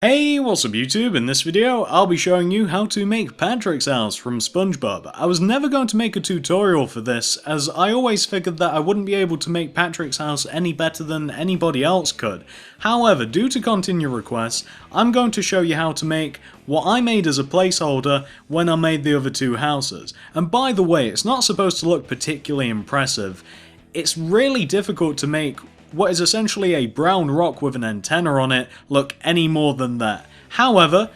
Hey, what's up YouTube? In this video, I'll be showing you how to make Patrick's house from SpongeBob. I was never going to make a tutorial for this, as I always figured that I wouldn't be able to make Patrick's house any better than anybody else could. However, due to continued requests, I'm going to show you how to make what I made as a placeholder when I made the other two houses. And by the way, it's not supposed to look particularly impressive. It's really difficult to make what is essentially a brown rock with an antenna on it look any more than that. However,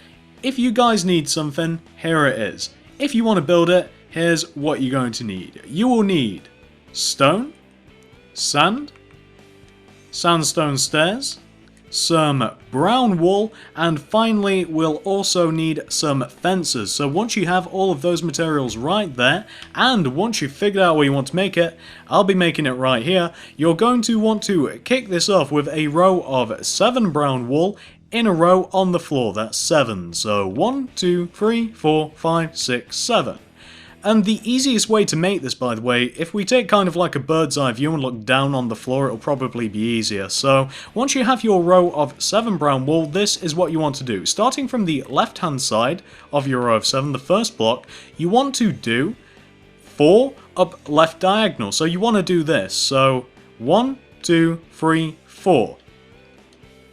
if you guys need something, here it is. If you want to build it, here's what you're going to need. You will need stone, sand, sandstone stairs, some brown wool, and finally we'll also need some fences. So once you have all of those materials right there, and once you've figured out where you want to make it, I'll be making it right here, you're going to want to kick this off with a row of 7 brown wool in a row on the floor. That's 7. So 1, 2, 3, 4, 5, 6, 7. And the easiest way to make this, by the way, if we take kind of like a bird's eye view and look down on the floor, it'll probably be easier. So once you have your row of 7 brown wool, this is what you want to do. Starting from the left hand side of your row of 7, the first block, you want to do 4 up left diagonal. So you want to do this. So 1, 2, 3, 4.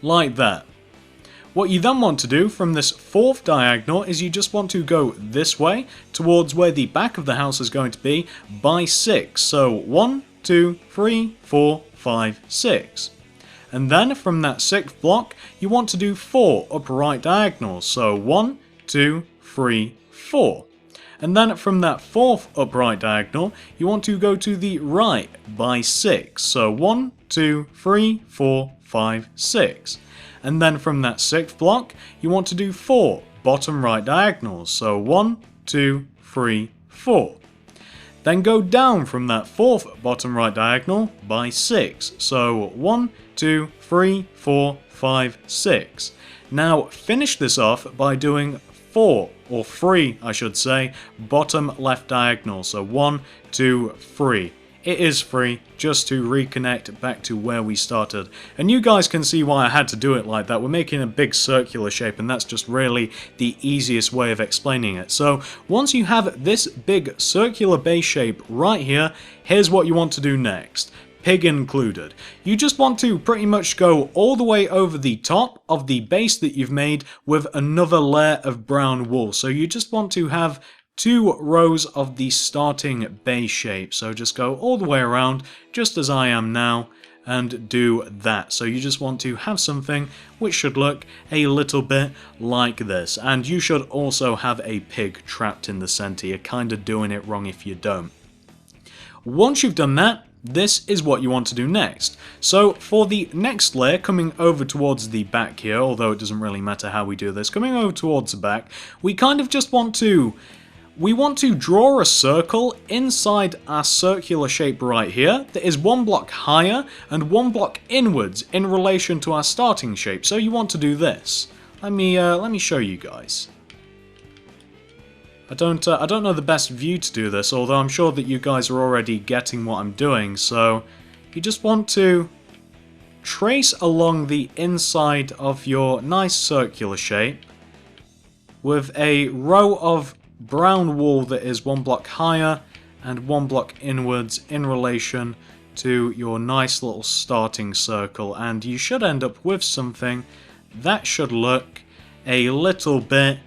Like that. What you then want to do from this 4th diagonal is you just want to go this way towards where the back of the house is going to be by 6. So 1, 2, 3, 4, 5, 6. And then from that 6th block you want to do 4 up right diagonals. So 1, 2, 3, 4. And then from that 4th upright diagonal, you want to go to the right by 6. So 1, 2, 3, 4, 5, 6. And then from that 6th block, you want to do 4 bottom right diagonals. So 1, 2, 3, 4. Then go down from that 4th bottom right diagonal by 6. So 1, 2, 3, 4, 5, 6. Now finish this off by doing 4, or 3 I should say, bottom left diagonal. So 1, 2, 3. It is free, just to reconnect back to where we started. And you guys can see why I had to do it like that. We're making a big circular shape, and that's just really the easiest way of explaining it. So once you have this big circular base shape right here, here's what you want to do next. Pig included. You just want to pretty much go all the way over the top of the base that you've made with another layer of brown wool. So you just want to have 2 rows of the starting base shape. So just go all the way around, just as I am now, and do that. So you just want to have something which should look a little bit like this. And you should also have a pig trapped in the center. You're kind of doing it wrong if you don't. Once you've done that, this is what you want to do next. So for the next layer, coming over towards the back here, although it doesn't really matter how we do this, coming over towards the back, we kind of just want to draw a circle inside our circular shape right here that is 1 block higher and 1 block inwards in relation to our starting shape. So you want to do this. Let me show you guys. I don't know the best view to do this, although I'm sure that you guys are already getting what I'm doing. So you just want to trace along the inside of your nice circular shape with a row of brown wool that is 1 block higher and 1 block inwards in relation to your nice little starting circle, and you should end up with something that should look a little bit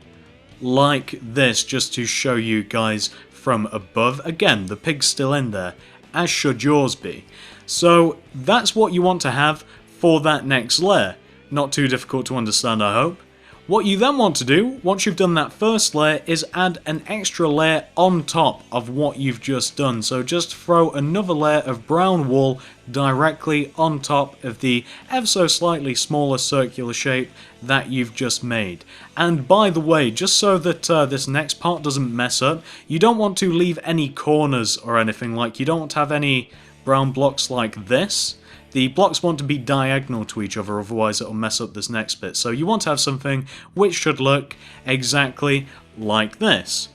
like this, just to show you guys from above. Again, the pig's still in there, as should yours be. So that's what you want to have for that next layer. Not too difficult to understand, I hope. What you then want to do, once you've done that first layer, is add an extra layer on top of what you've just done. So just throw another layer of brown wool directly on top of the ever so slightly smaller circular shape that you've just made. And by the way, just so that this next part doesn't mess up, you don't want to leave any corners or anything. Like, you don't want to have any brown blocks like this. The blocks want to be diagonal to each other, otherwise it'll mess up this next bit. So you want to have something which should look exactly like this.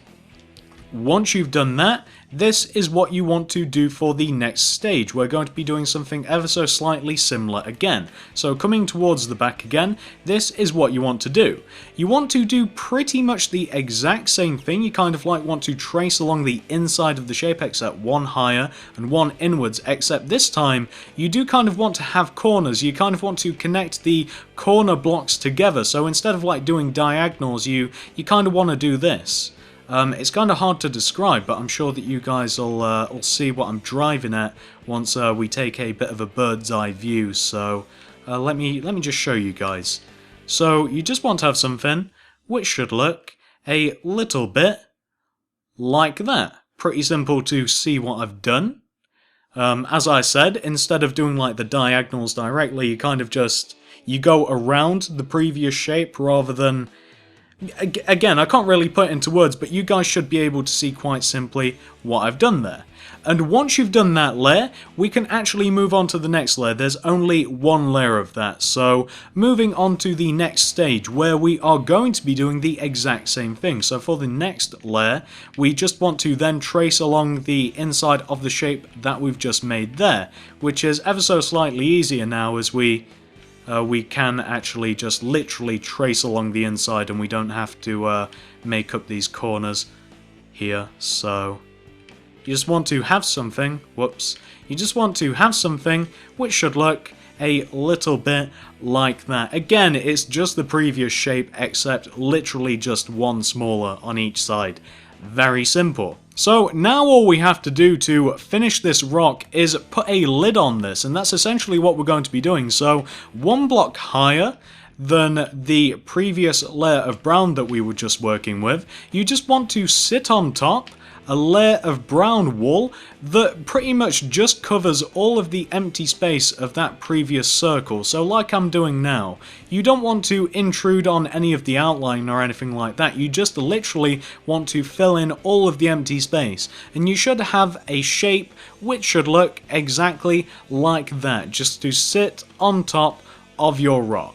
Once you've done that, this is what you want to do for the next stage. We're going to be doing something ever so slightly similar again. So coming towards the back again, this is what you want to do. You want to do pretty much the exact same thing. You kind of like want to trace along the inside of the shape, except one higher and one inwards, except this time you do kind of want to have corners. You kind of want to connect the corner blocks together. So instead of like doing diagonals, you kind of want to do this. It's kind of hard to describe, but I'm sure that you guys will see what I'm driving at once we take a bit of a bird's eye view. So let me just show you guys. So you just want to have something which should look a little bit like that. Pretty simple to see what I've done. As I said, instead of doing like the diagonals directly, you kind of just you go around the previous shape rather than. Again, I can't really put it into words, but you guys should be able to see quite simply what I've done there. And once you've done that layer, we can actually move on to the next layer. There's only one layer of that, so moving on to the next stage where we are going to be doing the exact same thing. So for the next layer, we just want to then trace along the inside of the shape that we've just made there, which is ever so slightly easier now as we can actually just literally trace along the inside and we don't have to make up these corners here. So you just want to have something, you just want to have something which should look a little bit like that. Again, it's just the previous shape except literally just one smaller on each side. Very simple. So now all we have to do to finish this rock is put a lid on this, and that's essentially what we're going to be doing. So one block higher than the previous layer of brown that we were just working with, you just want to sit on top a layer of brown wool that pretty much just covers all of the empty space of that previous circle. So like I'm doing now, you don't want to intrude on any of the outline or anything like that. You just literally want to fill in all of the empty space. And you should have a shape which should look exactly like that, just to sit on top of your rock.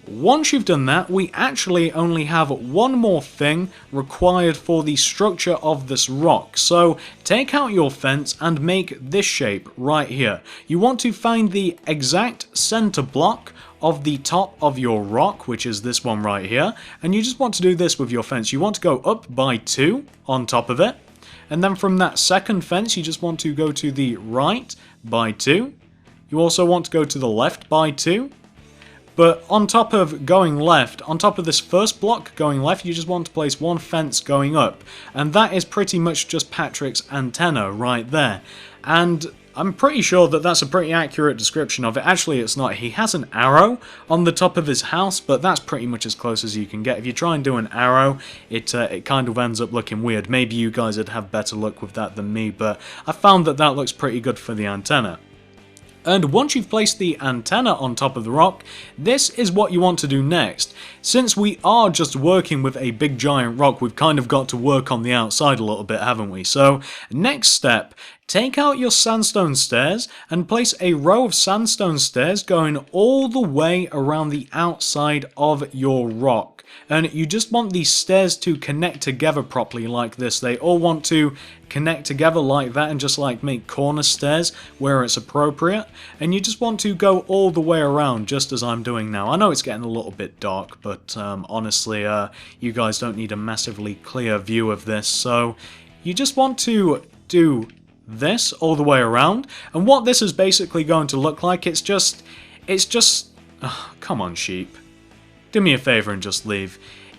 Once you've done that, we actually only have one more thing required for the structure of this rock. So take out your fence and make this shape right here. You want to find the exact center block of the top of your rock, which is this one right here, and you just want to do this with your fence. You want to go up by 2 on top of it, and then from that second fence you just want to go to the right by 2. You also want to go to the left by 2. But on top of going left, on top of this first block going left, you just want to place one fence going up. And that is pretty much just Patrick's antenna right there. And I'm pretty sure that that's a pretty accurate description of it. Actually, it's not. He has an arrow on the top of his house, but that's pretty much as close as you can get. If you try and do an arrow, it kind of ends up looking weird. Maybe you guys would have better luck with that than me, but I found that that looks pretty good for the antenna. And once you've placed the antenna on top of the rock, this is what you want to do next. Since we are just working with a big giant rock, we've kind of got to work on the outside a little bit, haven't we? So, next step, take out your sandstone stairs and place a row of sandstone stairs going all the way around the outside of your rock. And you just want these stairs to connect together properly like this. They all want to connect together like that and just like make corner stairs where it's appropriate. And you just want to go all the way around just as I'm doing now. I know it's getting a little bit dark, but honestly, you guys don't need a massively clear view of this. So you just want to do this all the way around. And what this is basically going to look like, it's just, come on sheep. Do me a favor and just leave.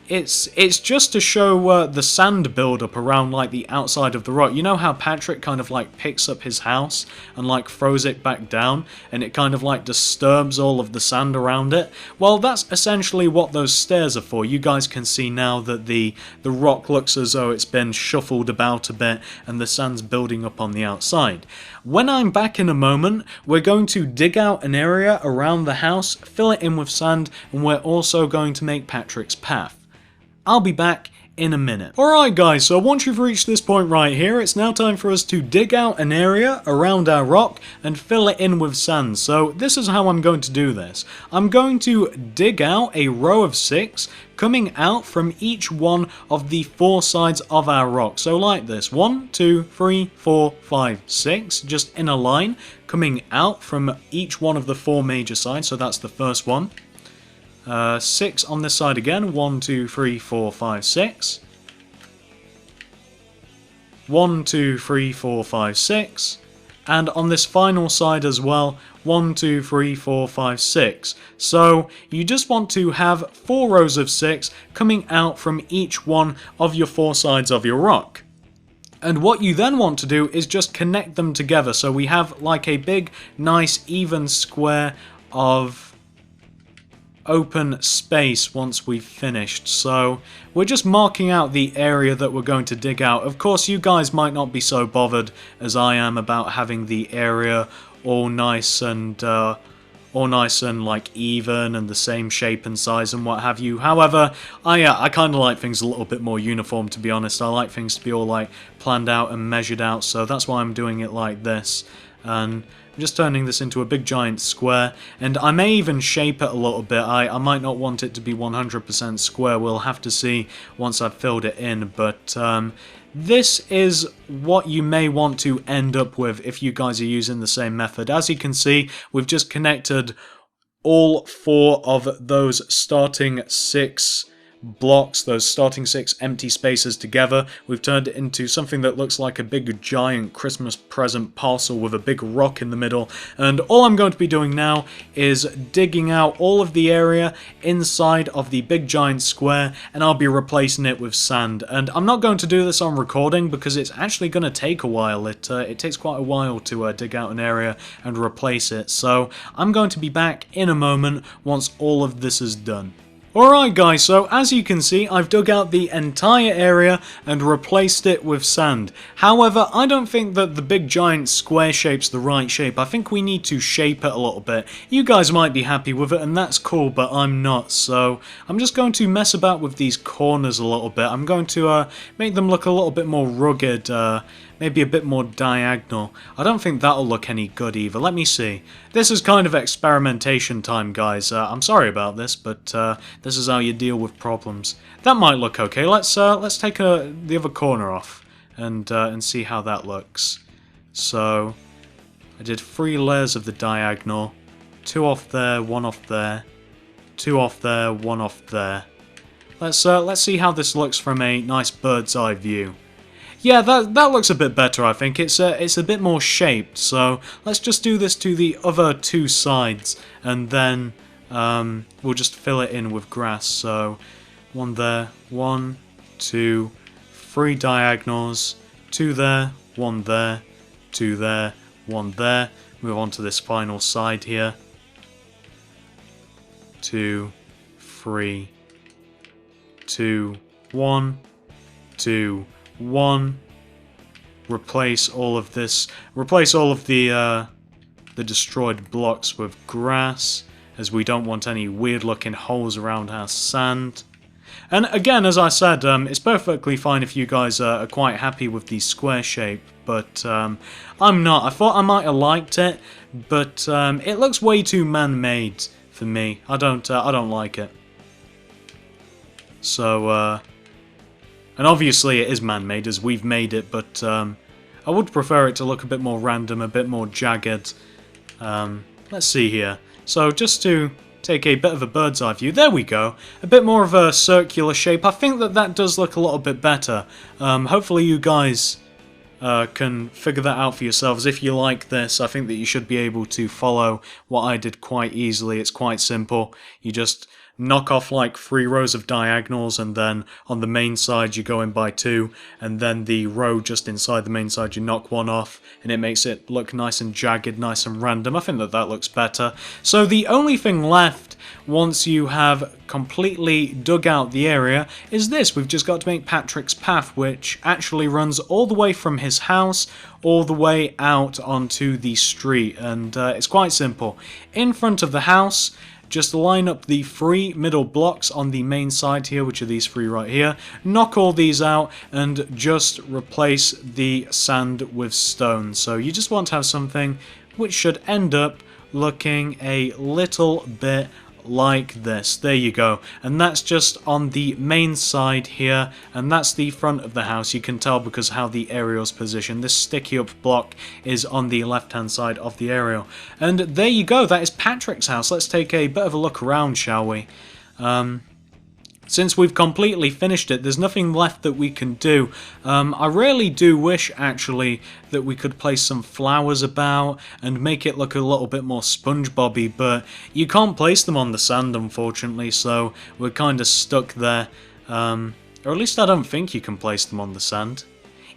It's just to show the sand build-up around like the outside of the rock. You know how Patrick kind of like picks up his house and like throws it back down and it kind of like disturbs all of the sand around it? Well, that's essentially what those stairs are for. You guys can see now that the rock looks as though it's been shuffled about a bit and the sand's building up on the outside. When I'm back in a moment, we're going to dig out an area around the house, fill it in with sand, and we're also going to make Patrick's path. I'll be back in a minute. Alright guys, so once you've reached this point right here, it's now time for us to dig out an area around our rock and fill it in with sand. So this is how I'm going to do this. I'm going to dig out a row of 6 coming out from each one of the 4 sides of our rock. So like this, 1, 2, 3, 4, 5, 6, just in a line coming out from each one of the 4 major sides. So that's the first one. 6 on this side again, 1, 2, 3, 4, 5, 6. 1, 2, 3, 4, 5, 6. And on this final side as well, 1, 2, 3, 4, 5, 6. So you just want to have 4 rows of 6 coming out from each one of your 4 sides of your rock. And what you then want to do is just connect them together, so we have like a big, nice, even square of open space once we've finished. So we're just marking out the area that we're going to dig out. Of course, you guys might not be so bothered as I am about having the area all nice and like even and the same shape and size and what have you. However, I kind of like things a little bit more uniform, to be honest. I like things to be all like planned out and measured out, so that's why I'm doing it like this. And I'm just turning this into a big giant square, and I may even shape it a little bit. I might not want it to be 100% square, we'll have to see once I've filled it in, but this is what you may want to end up with if you guys are using the same method. As you can see, we've just connected all 4 of those starting 6 blocks, those starting 6 empty spaces together. We've turned it into something that looks like a big giant Christmas present parcel with a big rock in the middle, and all I'm going to be doing now is digging out all of the area inside of the big giant square, and I'll be replacing it with sand. And I'm not going to do this on recording because it's actually going to take a while. It takes quite a while to dig out an area and replace it, so I'm going to be back in a moment once all of this is done. Alright guys, so as you can see, I've dug out the entire area and replaced it with sand. However, I don't think that the big giant square shape's the right shape. I think we need to shape it a little bit. You guys might be happy with it, and that's cool, but I'm not. So I'm just going to mess about with these corners a little bit. I'm going to make them look a little bit more rugged, maybe a bit more diagonal. I don't think that'll look any good either. Let me see. This is kind of experimentation time, guys. I'm sorry about this, but this is how you deal with problems. That might look okay. Let's take the other corner off and see how that looks. So I did 3 layers of the diagonal. 2 off there, 1 off there. 2 off there, 1 off there. Let's see how this looks from a nice bird's eye view. Yeah, that looks a bit better, I think. It's a bit more shaped, so let's just do this to the other 2 sides, and then we'll just fill it in with grass. So 1 there, 1, 2, 3 diagonals, 2 there, 1 there, 2 there, 1 there. Move on to this final side here. 2, 3, 2, 1, 2, 1. Replace all of this. Replace all of the destroyed blocks with grass, as we don't want any weird looking holes around our sand. And again, as I said, it's perfectly fine if you guys are quite happy with the square shape, but I'm not. I thought I might have liked it, but it looks way too man-made for me. I don't like it. So and obviously it is man-made as we've made it, but I would prefer it to look a bit more random, a bit more jagged. Let's see here. So just to take a bit of a bird's eye view, there we go. A bit more of a circular shape. I think that does look a little bit better. Hopefully you guys can figure that out for yourselves. If you like this, I think that you should be able to follow what I did quite easily. It's quite simple. You just knock off like 3 rows of diagonals, and then on the main side you go in by 2, and then the row just inside the main side you knock 1 off, and it makes it look nice and jagged, nice and random. I think that looks better. So the only thing left once you have completely dug out the area is this. We've just got to make Patrick's path, which actually runs all the way from his house all the way out onto the street, and it's quite simple. In front of the house, just line up the 3 middle blocks on the main side here, which are these 3 right here, knock all these out, and just replace the sand with stone. So you just want to have something which should end up looking a little bit like this. There you go. And that's just on the main side here, and that's the front of the house. You can tell because how the aerial's positioned. This sticky up block is on the left hand side of the aerial. And there you go, that is Patrick's house. Let's take a bit of a look around, shall we? Since we've completely finished it, there's nothing left that we can do. I really do wish, actually, that we could place some flowers about and make it look a little bit more SpongeBob-y, but you can't place them on the sand, unfortunately, so we're kind of stuck there. Or at least I don't think you can place them on the sand.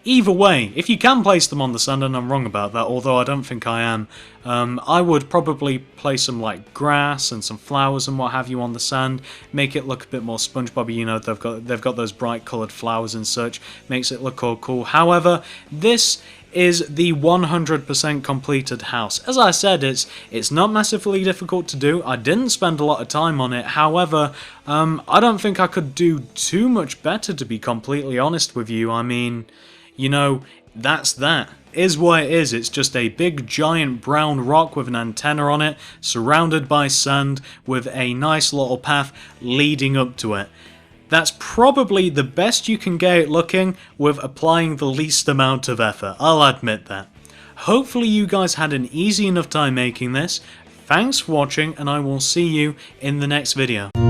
Either way, if you can place them on the sand, and I'm wrong about that, although I don't think I am, I would probably place some like grass and some flowers and what have you on the sand, make it look a bit more SpongeBob-y. You know, they've got those bright coloured flowers and such, makes it look all cool. However, this is the 100% completed house. As I said, it's not massively difficult to do. I didn't spend a lot of time on it. However, I don't think I could do too much better, to be completely honest with you. I mean, you know, that's that. Is what it is. It's just a big giant brown rock with an antenna on it, surrounded by sand, with a nice little path leading up to it. That's probably the best you can get it looking with applying the least amount of effort, I'll admit that. Hopefully you guys had an easy enough time making this. Thanks for watching, and I will see you in the next video.